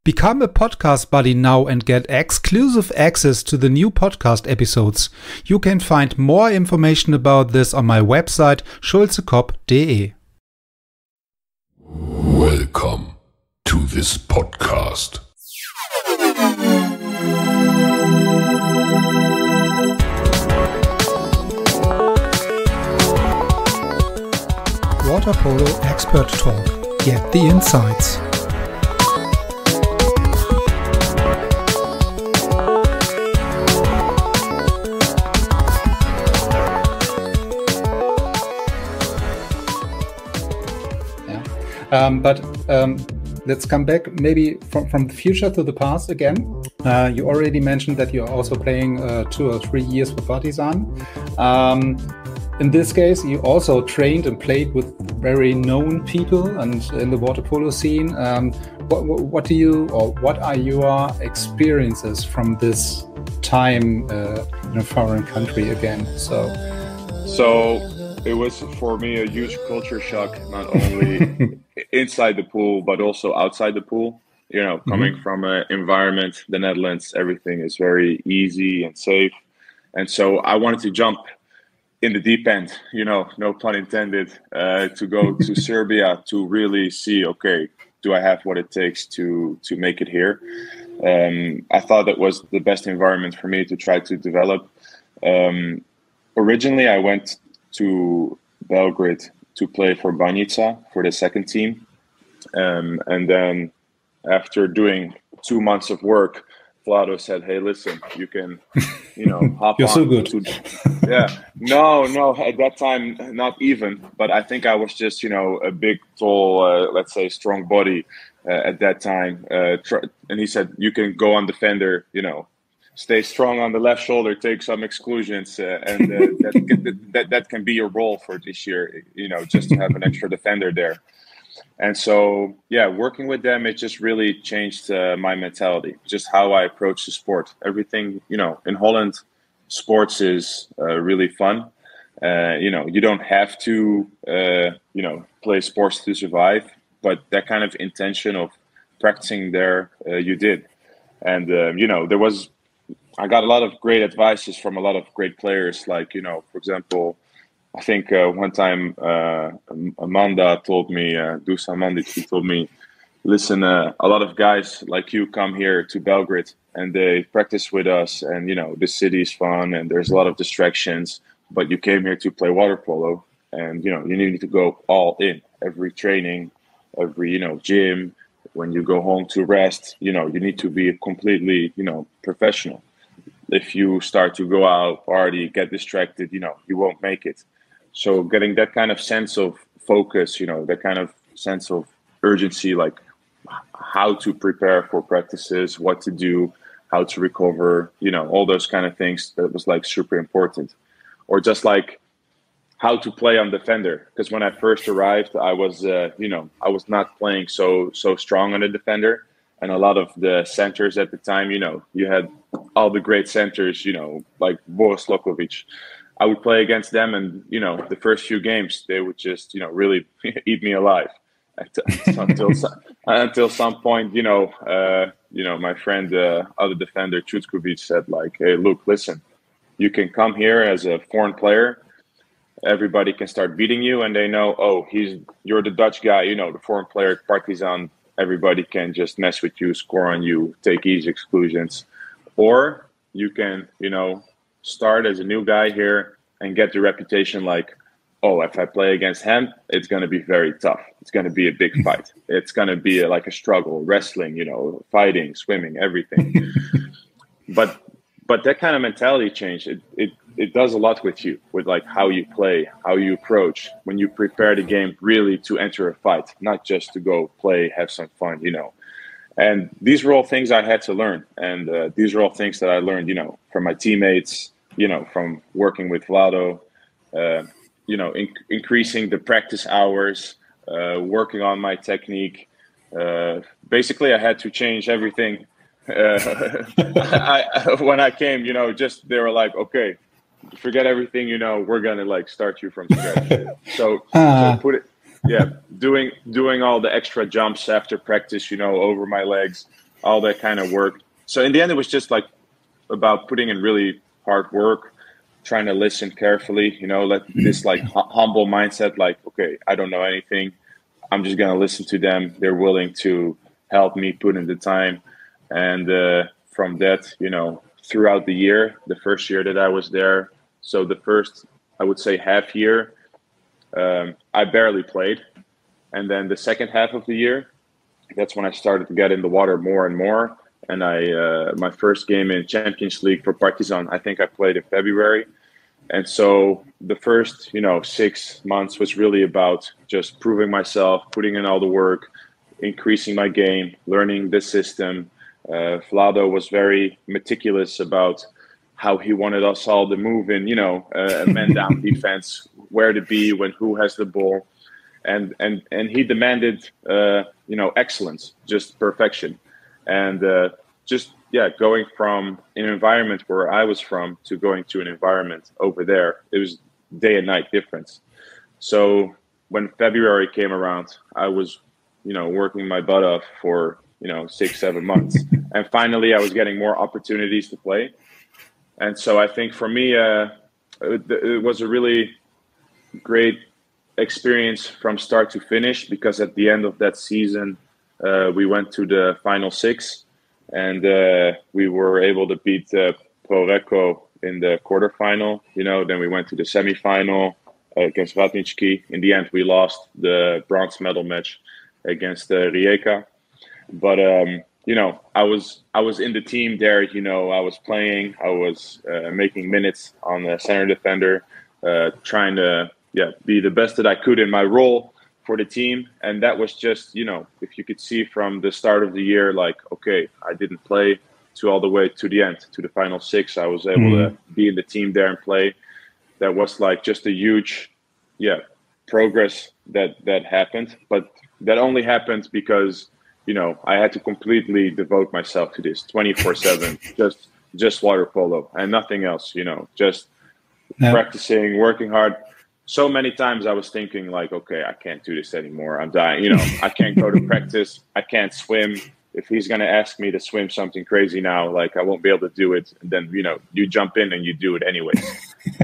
Become a podcast buddy now and get exclusive access to the new podcast episodes. You can find more information about this on my website schulze-kopp.de. Welcome to this podcast. Water Polo Expert Talk. Get the insights. But let's come back maybe from the future to the past again. You already mentioned that you're also playing 2 or 3 years for Partizan. In this case, you also trained and played with very known people and in the water polo scene. What are your experiences from this time in a foreign country again? So it was for me a huge culture shock, not only inside the pool, but also outside the pool. You know, coming from an environment, the Netherlands, everything is very easy and safe. And so I wanted to jump in the deep end, you know, no pun intended, to go to Serbia to really see, okay, do I have what it takes to make it here? I thought that was the best environment for me to try to develop. Originally, I went to Belgrade to play for Banjica for the second team. And then after doing 2 months of work, Vlado said, hey, listen, you can, you know, hop You're on. so good. Yeah. No, at that time, not even. But I think I was just, you know, a big, tall, let's say, strong body at that time. And he said, you can go on defender, you know, stay strong on the left shoulder, take some exclusions, and that can be your role for this year, you know, just to have an extra defender there. And so, yeah, working with them, it just really changed my mentality, just how I approach the sport. Everything, you know, in Holland, sports is really fun. You know, you don't have to, you know, play sports to survive, but that kind of intention of practicing there, you did. And, you know, I got a lot of great advices from a lot of great players. Like, you know, for example, I think one time Amanda told me, Dusa Mandic, he told me, listen, a lot of guys like you come here to Belgrade and they practice with us and, you know, the city is fun and there's a lot of distractions, but you came here to play water polo and, you know, you need to go all in. Every training, every, you know, gym, when you go home to rest, you know, you need to be completely, you know, professional. If you start to go out, party, get distracted, you know, you won't make it. So getting that kind of sense of focus, you know, that kind of sense of urgency, like how to prepare for practices, what to do, how to recover, you know, all those kind of things, that was like super important. Or just like how to play on defender. Because when I first arrived, I was, you know, I was not playing so strong on the defender. And a lot of the centers at the time, you know, you had all the great centers, you know, like Boris Lokovic. I would play against them and, you know, the first few games, they would just, you know, really eat me alive until some point, you know, my friend, other defender, Schulze-Kopp said like, hey, look, listen, you can come here as a foreign player. Everybody can start beating you and they know, oh, you're the Dutch guy, you know, the foreign player at Partizan. Everybody can just mess with you, score on you, take easy exclusions. Or you can, you know, start as a new guy here and get the reputation like, oh, if I play against him, it's going to be very tough. It's going to be a big fight. It's going to be like a struggle, wrestling, you know, fighting, swimming, everything. But that kind of mentality change, it does a lot with you, with like how you play, how you approach, when you prepare the game really to enter a fight, not just to go play, have some fun, you know. And these were all things I had to learn. And these are all things that I learned, you know, from my teammates, you know, from working with Vlado, you know, increasing the practice hours, working on my technique. Basically, I had to change everything. When I came, you know, just they were like, okay, forget everything, you know, we're gonna like start you from scratch. So put it, yeah, doing all the extra jumps after practice, you know, over my legs, all that kind of work. So in the end, it was just like about putting in really hard work, trying to listen carefully, let this like humble mindset, like, okay, I don't know anything. I'm just going to listen to them. They're willing to help me put in the time. And from that, throughout the year, the first year that I was there, so the first, I would say, half year, I barely played. And then the second half of the year, that's when I started to get in the water more and more. And my first game in Champions League for Partizan, I think I played in February. And so the first, 6 months was really about just proving myself, putting in all the work, increasing my game, learning the system. Vlado was very meticulous about how he wanted us all to move in, a man down defense, where to be when who has the ball. And he demanded, excellence, just perfection. And going from an environment where I was from to going to an environment over there, it was day and night difference. So when February came around, I was, working my butt off for, 6-7 months. And finally, I was getting more opportunities to play. And so I think for me, it was a really great experience from start to finish, because at the end of that season, we went to the final 6, and we were able to beat Proreco in the quarterfinal. Then we went to the semifinal against Ratnicki. In the end, we lost the bronze medal match against Rijeka. But I was in the team there. I was playing. I was making minutes on the center defender, trying to be the best that I could in my role for the team. And that was just, if you could see from the start of the year, like, okay, I didn't play to all the way to the end, to the final 6. I was able to be in the team there and play. That was like just a huge, progress that happened. But that only happened because, I had to completely devote myself to this 24/7, just water polo and nothing else, just practicing, working hard. So many times I was thinking like, okay, I can't do this anymore. I'm dying. I can't go to practice. I can't swim. If he's going to ask me to swim something crazy now, like I won't be able to do it. And then, you jump in and you do it anyways.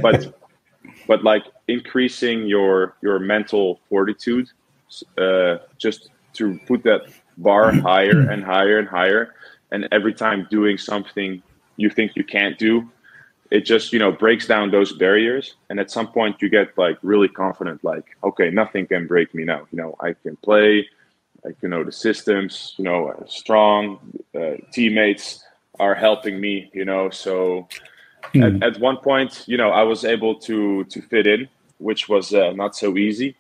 But like increasing your mental fortitude, just to put that bar higher and higher and higher. And every time doing something you think you can't do, it just, breaks down those barriers. And at some point you get like really confident, like, okay, nothing can break me now. I can play, like, the systems, strong teammates are helping me, so at one point, I was able to fit in, which was not so easy.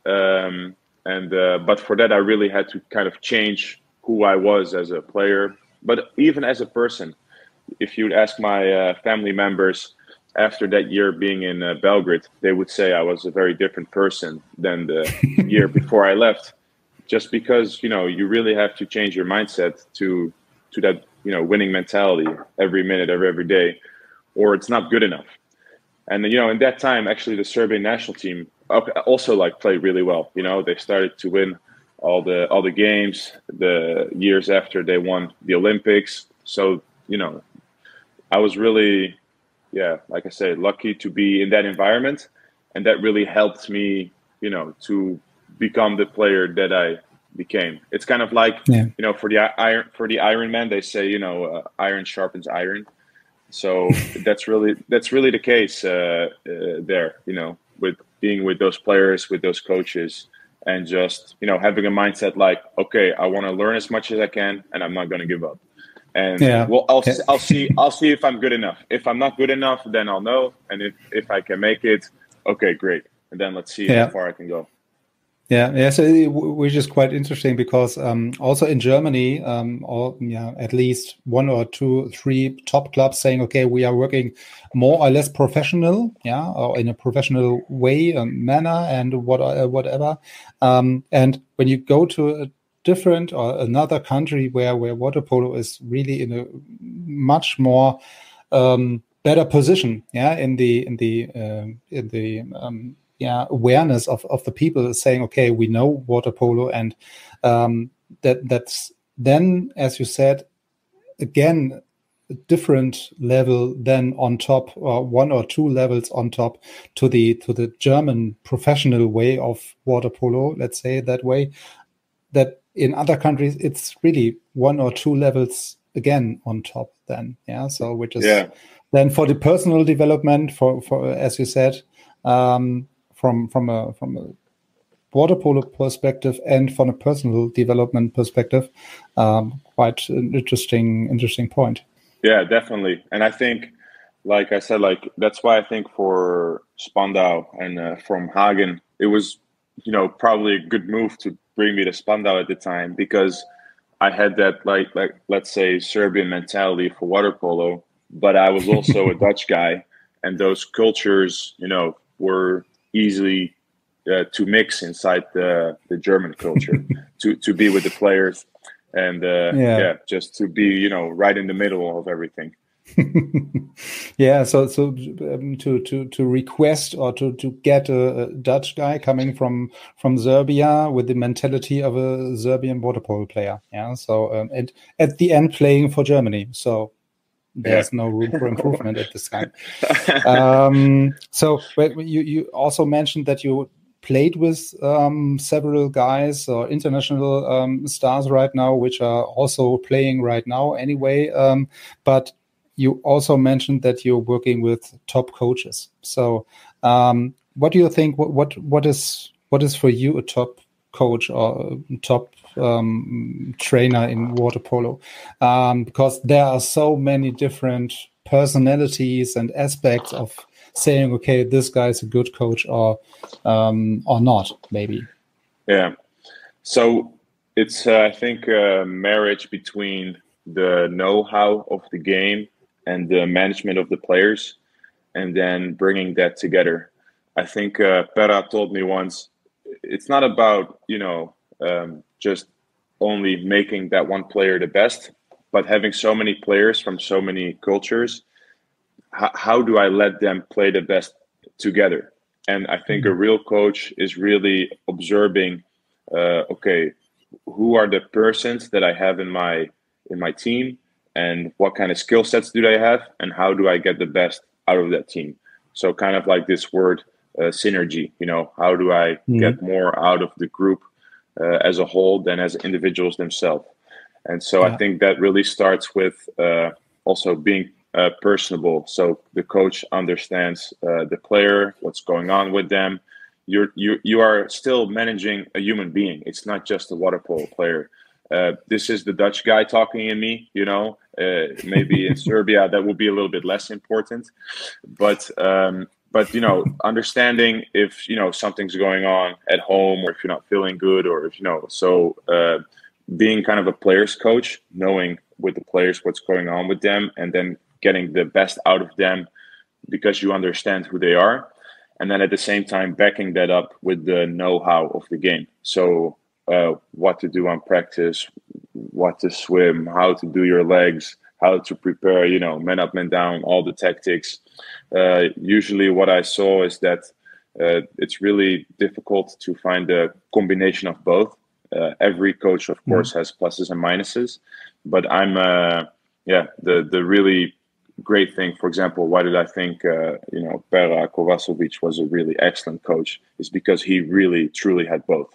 But for that, I really had to kind of change who I was as a player, but even as a person. If you'd ask my family members after that year being in Belgrade, they would say I was a very different person than the year before I left, just because, you really have to change your mindset to that, winning mentality every minute of every day, or it's not good enough. And, in that time, actually, the Serbian national team also like played really well. They started to win all the games the years after they won the Olympics. So, I was really, like I say, lucky to be in that environment. And that really helped me, to become the player that I became. It's kind of like, for the Ironman, they say, iron sharpens iron. So that's really the case there, with being with those players, with those coaches, and just, having a mindset like, okay, I want to learn as much as I can, and I'm not going to give up. And I'll see if I'm good enough. If I'm not good enough, then I'll know. And if I can make it, okay, great. And then let's see how far I can go. So which is quite interesting because also in Germany, at least 1 or 2, 3 top clubs saying, okay, we are working more or less professional, or in a professional way, manner, and whatever. And when you go to a different or another country where water polo is really in a much more better position, in the awareness of the people saying, okay, we know water polo, and that's then, as you said, again a different level than on top, or one or two levels on top to the German professional way of water polo, let's say it that way, that in other countries it's really one or two levels again on top then. So which is then for the personal development, for as you said, from a water polo perspective and from a personal development perspective, quite an interesting point. Yeah, definitely. And I think, like I said, like that's why I think for Spandau and from Hagen, it was, probably a good move to bring me to Spandau at the time, because I had that like let's say Serbian mentality for water polo, but I was also a Dutch guy, and those cultures, were easily to mix inside the German culture, to be with the players, and just to be right in the middle of everything. So to request or to get a Dutch guy coming from Serbia with the mentality of a Serbian water polo player, and at the end playing for Germany, so there's no room for improvement at this time. So you also mentioned that you played with several guys or international stars right now, which are also playing right now anyway, but you also mentioned that you're working with top coaches. So what do you think, what is for you a top coach or top trainer in water polo? Because there are so many different personalities and aspects of saying, okay, this guy's a good coach or not, maybe. Yeah. So it's, I think, a marriage between the know-how of the game and the management of the players, and then bringing that together. I think Pera told me once, it's not about, just only making that one player the best, but having so many players from so many cultures. How do I let them play the best together? And I think a real coach is really observing, okay, who are the persons that I have in my team, and what kind of skill sets do they have, and how do I get the best out of that team? So kind of like this word synergy, how do I get more out of the group as a whole than as individuals themselves? And so I think that really starts with also being personable. So the coach understands the player, what's going on with them. You are still managing a human being. It's not just a water polo player. This is the Dutch guy talking in me, maybe in Serbia that would be a little bit less important, but understanding if, something's going on at home, or if you're not feeling good, or if, being kind of a player's coach, knowing with the players what's going on with them, and then getting the best out of them because you understand who they are. And then at the same time, backing that up with the know-how of the game. So what to do on practice, what to swim, how to do your legs, how to prepare, man up, man down, all the tactics. Usually what I saw is that it's really difficult to find a combination of both. Every coach, of course, has pluses and minuses, but I'm, the really great thing, for example, why did I think, Pera Kovacevic was a really excellent coach, is because he really, truly had both.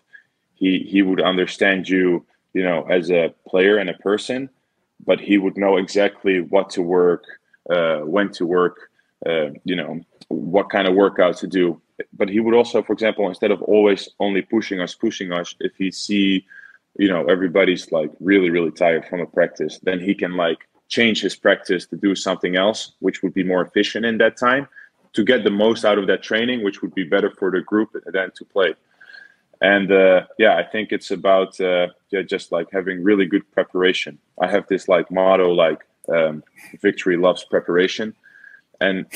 He would understand you, as a player and a person, but he would know exactly what to work, when to work, what kind of workout to do. But he would also, for example, instead of always only pushing us, if he see, everybody's like really, really tired from a practice, then he can like change his practice to do something else, which would be more efficient in that time, to get the most out of that training, which would be better for the group than to play. And I think it's about just like having really good preparation. I have this like motto, like victory loves preparation, and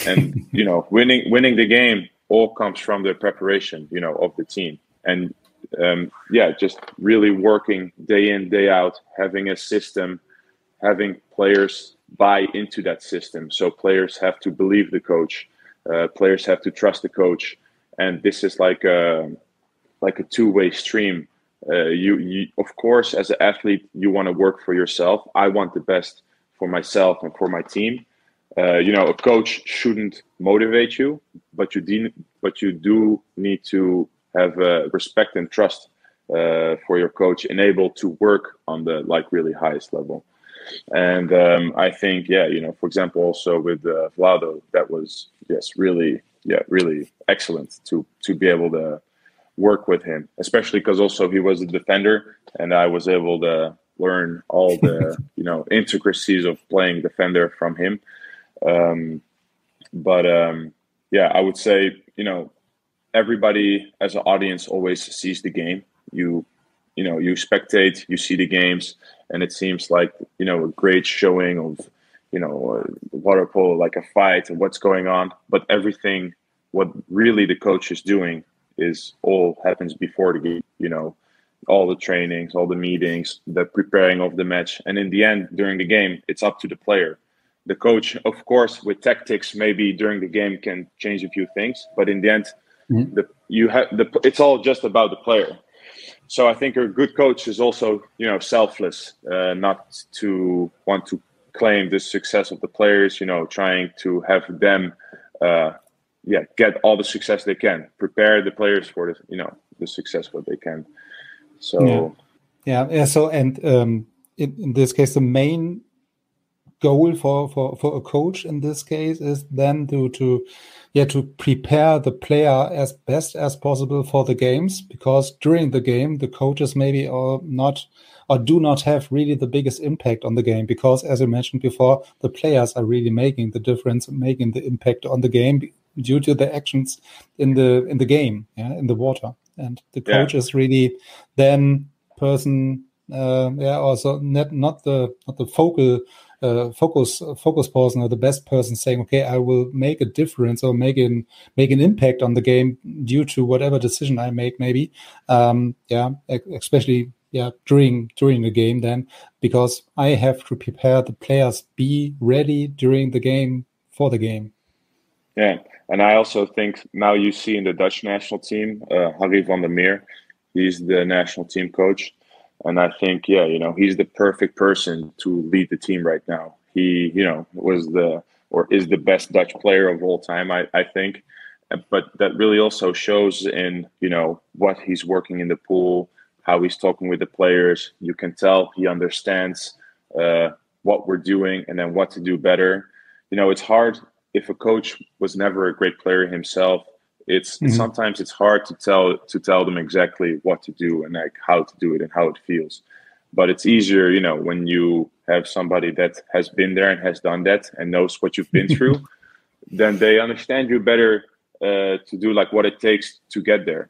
winning the game all comes from the preparation, of the team. And just really working day in, day out, having a system, having players buy into that system. So players have to believe the coach, players have to trust the coach, and this is like a two-way stream. You of course, as an athlete, you want to work for yourself. I want the best for myself and for my team. A coach shouldn't motivate you, but you do need to have respect and trust for your coach and able to work on the really highest level. And I think, for example, also with Vlado, that was really excellent to be able to work with him, especially because also he was a defender, and I was able to learn all the intricacies of playing defender from him. I would say everybody as an audience always sees the game. You spectate, you see the games, and it seems like a great showing of water polo, like a fight and what's going on. But everything, what really the coach is doing, is all happens before the game. All the trainings, all the meetings, the preparing of the match, and in the end, during the game, it's up to the player. The coach, of course, with tactics, maybe during the game can change a few things, but in the end, it's all just about the player. So I think a good coach is also, selfless, not to want to claim the success of the players. Trying to have them, get all the success they can. Prepare the players for the success what they can. So, So, and in this case, the main goal for a coach in this case is then to prepare the player as best as possible for the games, because during the game the coaches maybe do not have really the biggest impact on the game, because as I mentioned before, the players are really making the difference, making the impact on the game due to the actions in the game, in the water, and the coach is really then person also not the focus person or the best person saying, okay, I will make a difference or make an impact on the game due to whatever decision I make, maybe especially during the game, then, because I have to prepare the players be ready during the game for the game. And I also think now you see in the Dutch national team, Harry van der Meer, he's the national team coach. And I think, he's the perfect person to lead the team right now. He, is the best Dutch player of all time, I think. But that really also shows in, what he's working in the pool, how he's talking with the players. You can tell he understands what we're doing and then what to do better. It's hard if a coach was never a great player himself. Sometimes it's hard to tell them exactly what to do and how to do it and how it feels. But it's easier, when you have somebody that has been there and has done that and knows what you've been through, then they understand you better to do what it takes to get there.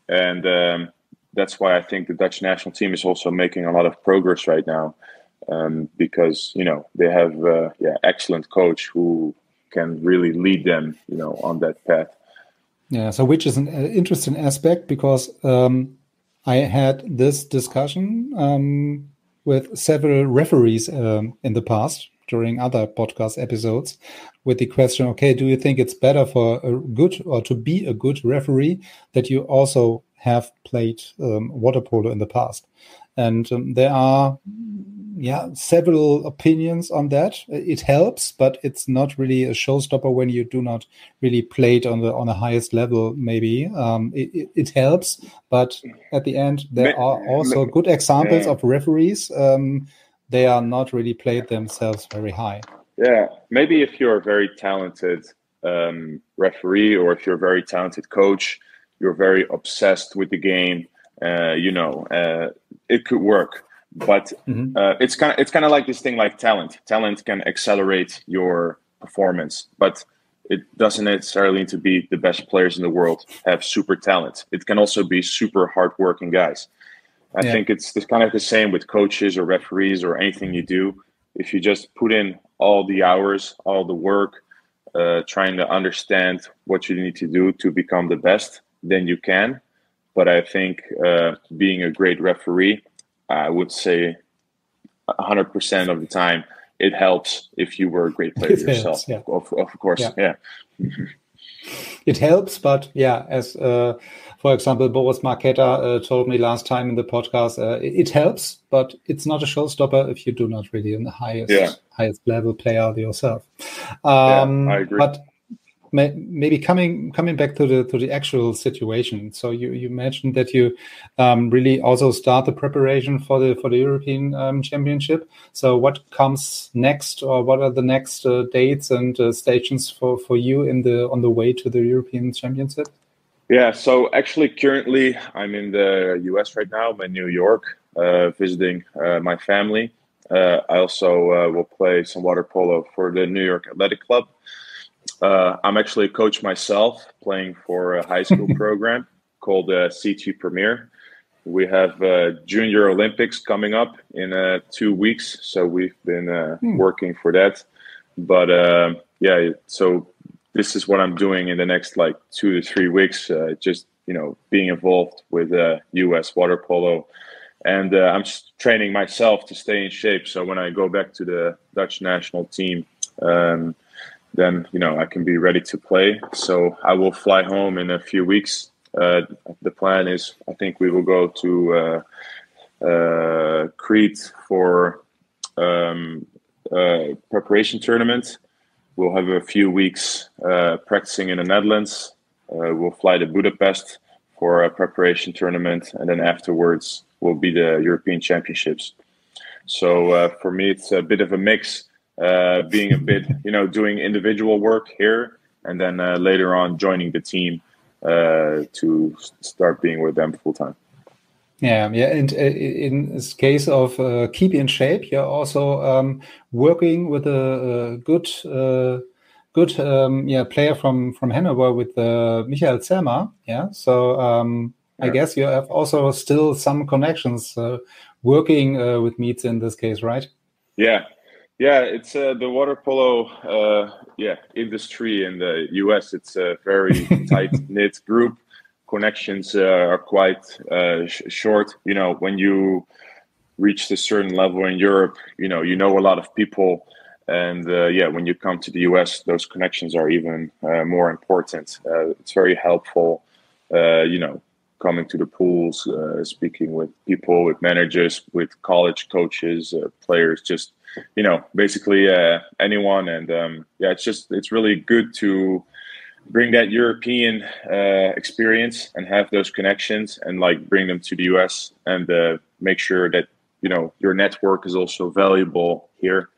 And that's why I think the Dutch national team is also making a lot of progress right now, because they have excellent coach who can really lead them, on that path. Yeah, so which is an interesting aspect, because I had this discussion with several referees in the past during other podcast episodes with the question, okay, do you think it's better for a good or to be a good referee that you also have played water polo in the past? And there are several opinions on that. It helps, but it's not really a showstopper when you do not really play it on the highest level. Maybe it helps, but at the end there are also good examples of referees. They are not really played themselves very high. Yeah, maybe if you're a very talented referee, or if you're a very talented coach, you're very obsessed with the game. It could work. But it's kind of like this thing, like talent. Talent can accelerate your performance, but it doesn't necessarily need to be the best players in the world have super talent. It can also be super hardworking guys. I think it's kind of the same with coaches or referees or anything you do. If you just put in all the hours, all the work, trying to understand what you need to do to become the best, then you can. But I think being a great referee, I would say 100% of the time, it helps if you were a great player yourself. Of course, it helps, but yeah, as for example, Boris Marketa told me last time in the podcast, it helps, but it's not a showstopper if you do not really in the highest level player yourself. I agree. But maybe coming back to the actual situation. So you mentioned that you really also start the preparation for the European Championship. So what comes next, or what are the next dates and stations for you on the way to the European Championship? Yeah, so actually currently I'm in the US right now. I'm in New York, visiting my family. I also will play some water polo for the New York Athletic Club. I'm actually a coach myself, playing for a high school program called C2 Premier. We have Junior Olympics coming up in 2 weeks, so we've been working for that. But so this is what I'm doing in the next 2 to 3 weeks, just being involved with U.S. water polo. And I'm training myself to stay in shape, so when I go back to the Dutch national team, then I can be ready to play. So I will fly home in a few weeks. The plan is, I think we will go to Crete for preparation tournament. We'll have a few weeks practicing in the Netherlands. We'll fly to Budapest for a preparation tournament, and then afterwards will be the European Championships. So for me, it's a bit of a mix. Being a bit, doing individual work here, and then later on joining the team to start being with them full time. Yeah. And in this case of keep in shape, you're also working with a good player from Hanover with Michael Zermer. Yeah. So I guess you have also still some connections working with Meets in this case, right? Yeah, it's the water polo industry in the US. It's a very tight-knit group. Connections are quite short. When you reach a certain level in Europe, you know a lot of people. And when you come to the US, those connections are even more important. It's very helpful, coming to the pools, speaking with people, with managers, with college coaches, players, just basically anyone. And it's really good to bring that European experience and have those connections and bring them to the US and make sure that your network is also valuable here,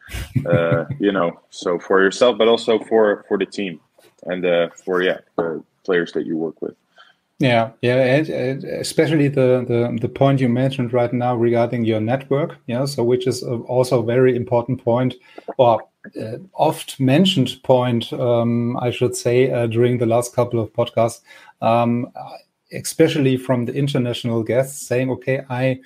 so for yourself, but also for the team and for the players that you work with. Yeah, and especially the point you mentioned right now regarding your network, so which is also a very important point, or oft mentioned point, I should say, during the last couple of podcasts, especially from the international guests, saying, okay, I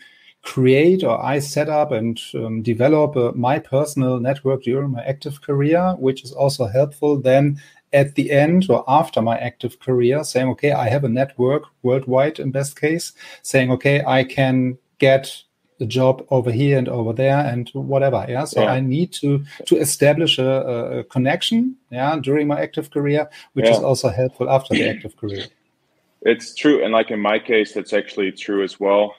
create or I set up and develop my personal network during my active career, which is also helpful then at the end or after my active career, saying, okay, I have a network worldwide in best case, saying, okay, I can get a job over here and over there and whatever. Yeah. So I need to establish a connection, during my active career, which is also helpful after the active career. It's true. And in my case, that's actually true as well.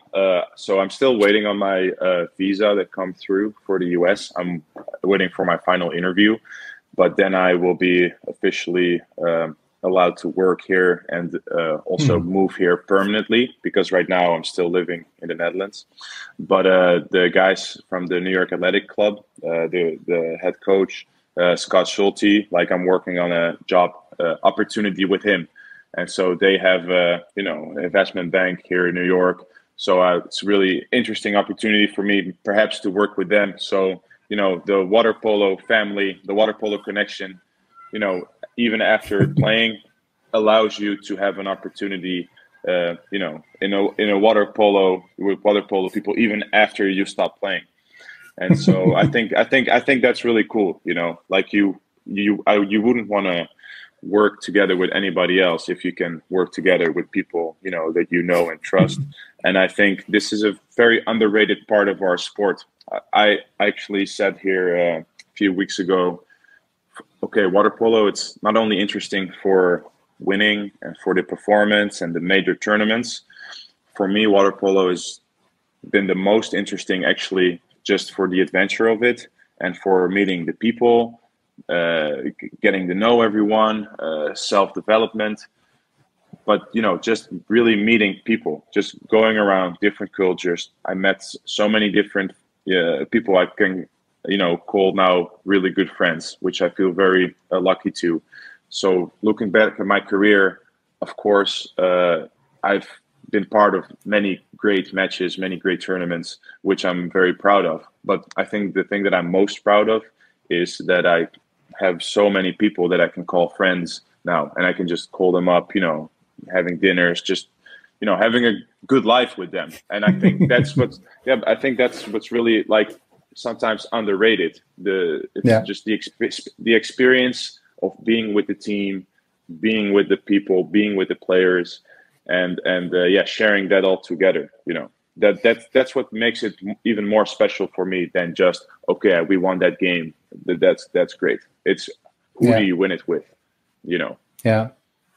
So I'm still waiting on my visa that come through for the US. I'm waiting for my final interview. But then I will be officially allowed to work here and also move here permanently, because right now I'm still living in the Netherlands. But the guys from the New York Athletic Club, the head coach, Scott Schulte, I'm working on a job opportunity with him. And so they have, an investment bank here in New York. So it's a really interesting opportunity for me, perhaps, to work with them. So the water polo family, the water polo connection, even after playing, allows you to have an opportunity, in a water polo with water polo people, even after you stop playing. And so I think that's really cool. You wouldn't want to work together with anybody else if you can work together with people that and trust. And I think this is a very underrated part of our sport. I actually said here a few weeks ago, okay, water polo, it's not only interesting for winning and for the performance and the major tournaments. For me, water polo has been the most interesting, actually, just for the adventure of it and for meeting the people, getting to know everyone, self-development. But, just really meeting people, just going around different cultures. I met so many different people I can, call now really good friends, which I feel very lucky to. So looking back at my career, of course, I've been part of many great matches, many great tournaments, which I'm very proud of. But I think the thing that I'm most proud of is that I have so many people that I can call friends now, and I can just call them up, having dinners, just having a good life with them. And I think that's what's really like sometimes underrated. Just the experience of being with the team, being with the people, being with the players, and sharing that all together. That's what makes it even more special for me than just, okay, we won that game. That's great. It's who do you win it with,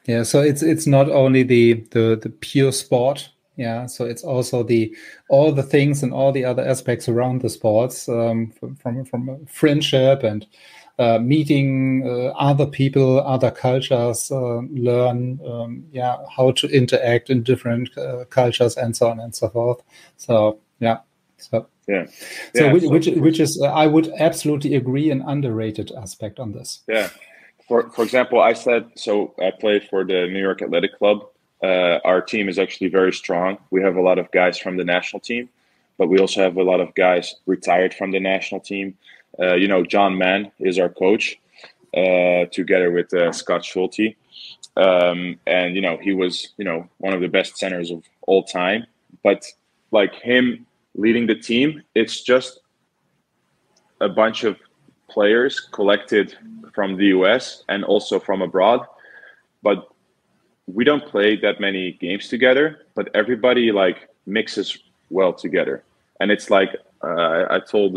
Yeah, so it's not only the pure sport, so it's also all the things and all the other aspects around the sports, from friendship and meeting other people, other cultures, learn how to interact in different cultures and so on and so forth. So which is I would absolutely agree, an underrated aspect on this. Yeah. For example, I play for the New York Athletic Club. Our team is actually very strong. We have a lot of guys from the national team, but we also have a lot of guys retired from the national team. John Mann is our coach, together with Scott Schulte. And, he was, one of the best centers of all time. But like him leading the team, it's just a bunch of players collected from the US and also from abroad, but we don't play that many games together, but everybody like mixes well together. And it's like, I told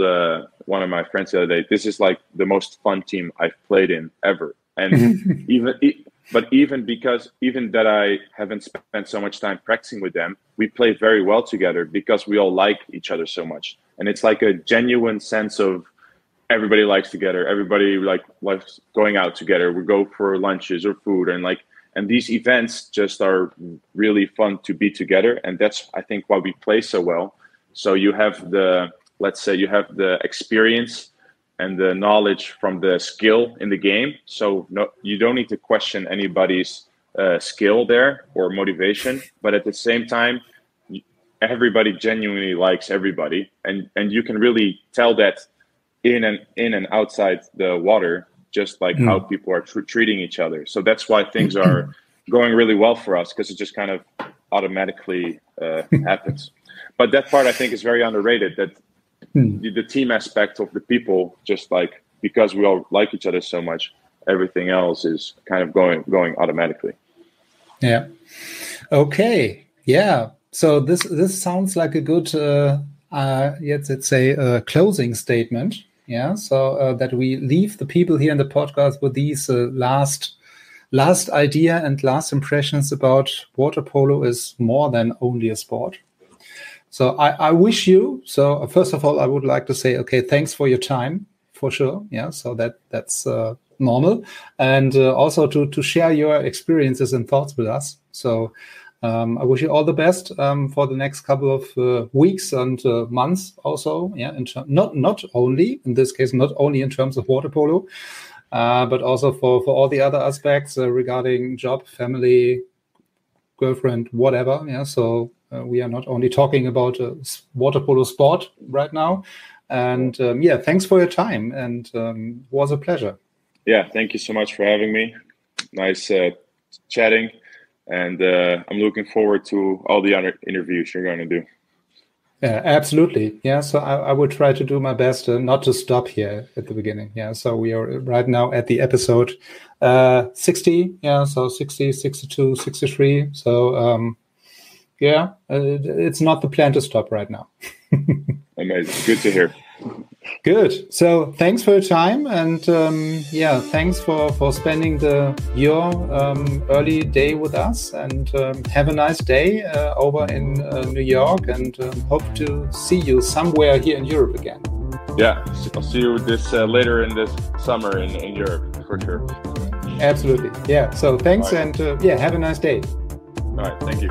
one of my friends the other day, this is like the most fun team I've played in ever. And even that I haven't spent so much time practicing with them, we play very well together because we all like each other so much. And it's like a genuine sense of everybody likes together. Everybody likes going out together. We go for lunches or food, and these events just are really fun to be together. And that's, I think, why we play so well. So you have the experience and the knowledge from the skill in the game. So you don't need to question anybody's skill there or motivation. But at the same time, everybody genuinely likes everybody, and you can really tell that in and outside the water, just like how people are treating each other. So that's why things are going really well for us, because it just kind of automatically happens. But that part, I think, is very underrated, that the team aspect of the people, just like, because we all like each other so much, everything else is kind of going automatically. Yeah. Okay. Yeah. So this sounds like a good, let's say, a closing statement. Yeah, so that we leave the people here in the podcast with these last idea and last impressions about water polo is more than only a sport. So I wish you. So first of all, I would like to say, okay, thanks for your time, for sure. Yeah, so that's normal, and also to share your experiences and thoughts with us. So. I wish you all the best for the next couple of weeks and months also. Yeah, not only in this case, not only in terms of water polo, but also for all the other aspects regarding job, family, girlfriend, whatever. Yeah, so we are not only talking about water polo sport right now. And thanks for your time, and was a pleasure. Yeah, thank you so much for having me. Nice chatting. And I'm looking forward to all the other interviews you're going to do. Yeah, absolutely. Yeah, so I would try to do my best not to stop here at the beginning. Yeah, so we are right now at the episode 60. Yeah, so 60, 62, 63. So, it's not the plan to stop right now. Amazing. Good to hear. Good. So thanks for your time, and thanks for spending your early day with us, and have a nice day over in New York, and hope to see you somewhere here in Europe again. Yeah, I'll see you later in this summer in Europe for sure. Absolutely. Yeah. So thanks, right. And have a nice day. All right. Thank you.